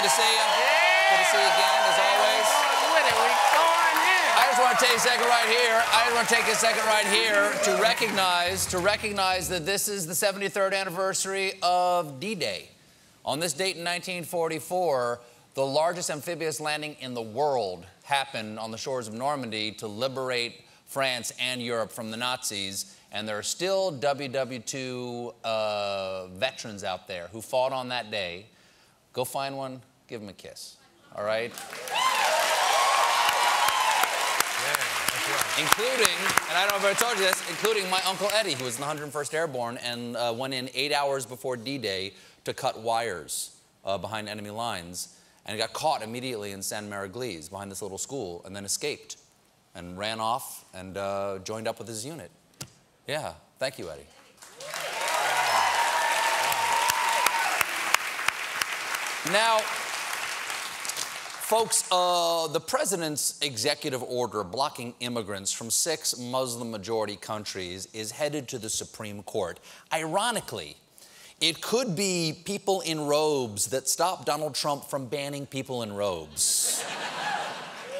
Good to see you. Good to see you again, as always. I just want to take a second right here. To recognize that this is the 73rd anniversary of D-Day. On this date in 1944, the largest amphibious landing in the world happened on the shores of Normandy to liberate France and Europe from the Nazis. And there are still WW2 veterans out there who fought on that day. Go find one, give them a kiss, all right? Including, and I don't know if I told you this, including my Uncle Eddie, who was in the 101st Airborne and went in 8 hours before D-Day to cut wires behind enemy lines. And he got caught immediately in Saint-Mary-Église behind this little school and then escaped and ran off and joined up with his unit. Yeah, thank you, Eddie. Now, folks, the president's executive order blocking immigrants from 6 Muslim-majority countries is headed to the Supreme Court. Ironically, it could be people in robes that stop Donald Trump from banning people in robes.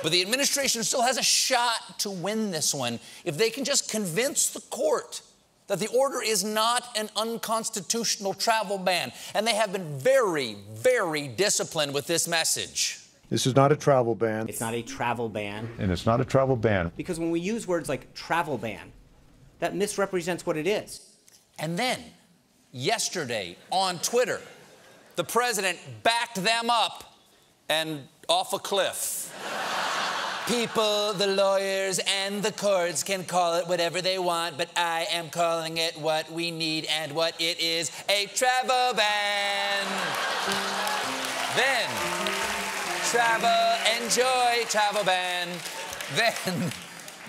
But the administration still has a shot to win this one if they can just convince the court that the order is not an unconstitutional travel ban. And they have been very, very disciplined with this message. This is not a travel ban. It's not a travel ban. And it's not a travel ban. Because when we use words like travel ban, that misrepresents what it is. And then, yesterday, on Twitter, the president backed them up and off a cliff. People, the lawyers, and the courts can call it whatever they want, but I am calling it what we need and what it is, a travel ban. Then, travel, enjoy, travel ban.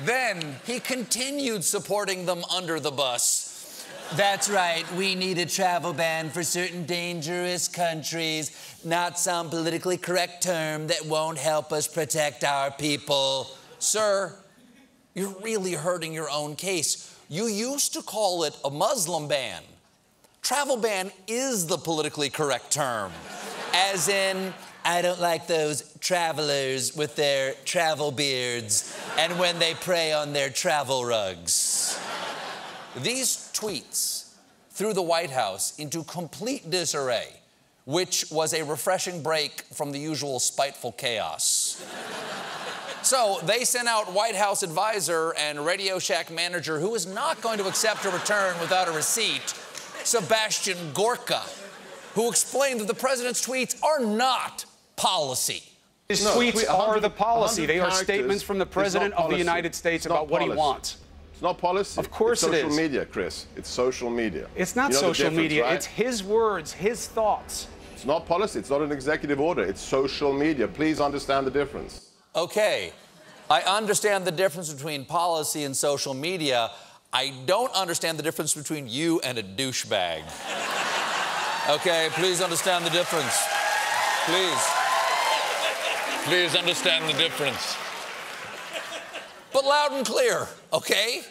Then he continued supporting them under the bus. That's right, we need a travel ban for certain dangerous countries, not some politically correct term that won't help us protect our people. Sir, you're really hurting your own case. You used to call it a Muslim ban. Travel ban is the politically correct term. As in, I don't like those travelers with their travel beards and when they prey on their travel rugs. These tweets threw the White House into complete disarray, which was a refreshing break from the usual spiteful chaos. So they sent out White House advisor and Radio Shack manager, who is not going to accept a return without a receipt, Sebastian Gorka, who explained that the president's tweets are not policy. His tweets are the policy. They are statements from the President of the United States about what he wants. It's not policy. Of course it is. It's social media, Chris. It's social media. It's not social media. Right? It's his words, his thoughts. It's not policy. It's not an executive order. It's social media. Please understand the difference. Okay. I understand the difference between policy and social media. I don't understand the difference between you and a douchebag. Okay, please understand the difference. Please. Please understand the difference. But loud and clear, okay?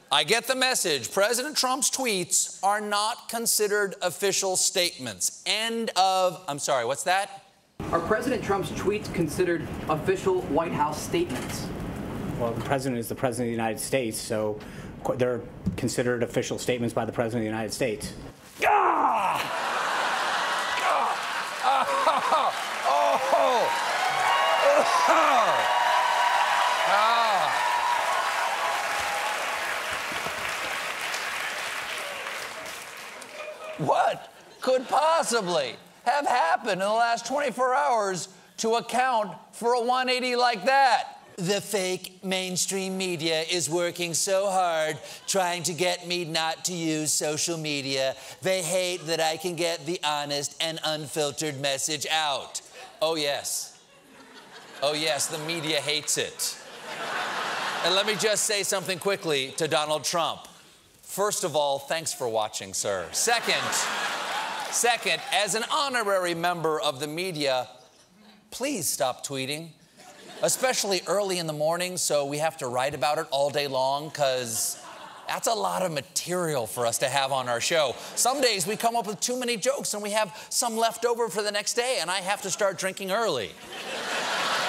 I get the message. President Trump's tweets are not considered official statements. End of, I'm sorry, what's that? Are President Trump's tweets considered official White House statements? Well, the president is the president of the United States, so they're considered official statements by the president of the United States. Ah! What could possibly have happened in the last 24 hours to account for a 180 like that? The fake mainstream media is working so hard trying to get me not to use social media. They hate that I can get the honest and unfiltered message out. Oh, yes. Oh, yes, the media hates it. And let me just say something quickly to Donald Trump. First of all, thanks for watching, sir. Second, as an honorary member of the media, please stop tweeting, especially early in the morning, so we have to write about it all day long, because That's a lot of material for us to have on our show. Some days we come up with too many jokes and we have some left over for the next day, and I have to start drinking early.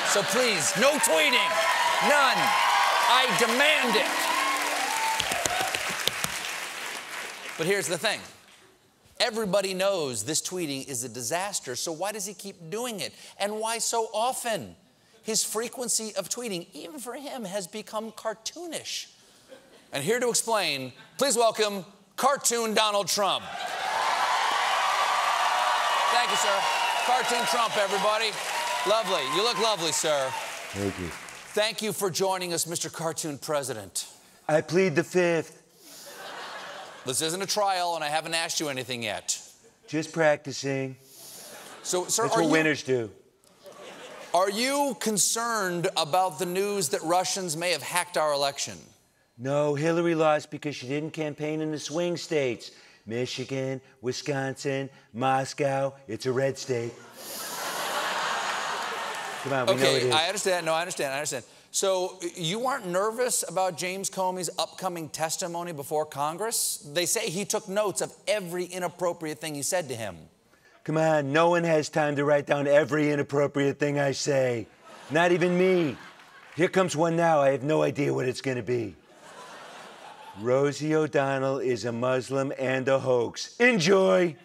So please, no tweeting. None. I demand it. But here's the thing. Everybody knows this tweeting is a disaster, so why does he keep doing it? And why so often? His frequency of tweeting, even for him, has become cartoonish. And here to explain, please welcome Cartoon Donald Trump. Thank you, sir. Cartoon Trump, everybody. Lovely. You look lovely, sir. Thank you. Thank you for joining us, Mr. Cartoon President. I plead the fifth. This isn't a trial, and I haven't asked you anything yet. Just practicing. So, sir, That's what winners do. Are you concerned about the news that Russians may have hacked our election? No, Hillary lost because she didn't campaign in the swing states. Michigan, Wisconsin, Moscow. It's a red state. Come on, we know it is. I understand. No, I understand. So you aren't nervous about James Comey's upcoming testimony before Congress? They say he took notes of every inappropriate thing you said to him. Come on, no one has time to write down every inappropriate thing I say. Not even me. Here comes one now. I have no idea what it's going to be. Rosie O'Donnell is a Muslim and a hoax. Enjoy.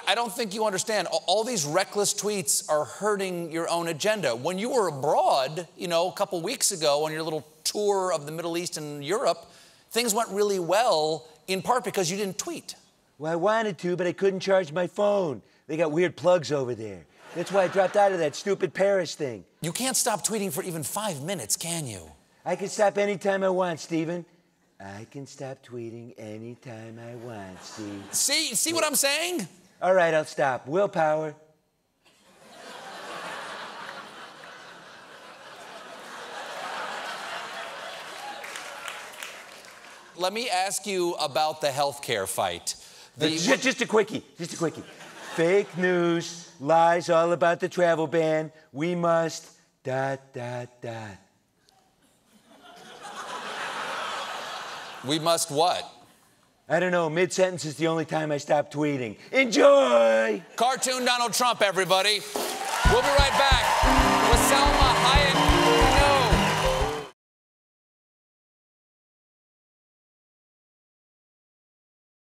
I don't think you understand. All these reckless tweets are hurting your own agenda. When you were abroad, a couple weeks ago on your little tour of the Middle East and Europe, things went really well, in part because you didn't tweet. Well, I wanted to, but I couldn't charge my phone. They got weird plugs over there. That's why I dropped out of that stupid Paris thing. You can't stop tweeting for even 5 minutes, can you? I can stop anytime I want, Stephen. I can stop tweeting anytime I want, Steve. See what I'm saying? All right, I'll stop. Willpower. Let me ask you about the healthcare fight. Just a quickie. Fake news, lies all about the travel ban. We must ... We must what? I don't know. Mid-sentence is the only time I stop tweeting. Enjoy! Cartoon Donald Trump, everybody. We'll be right back.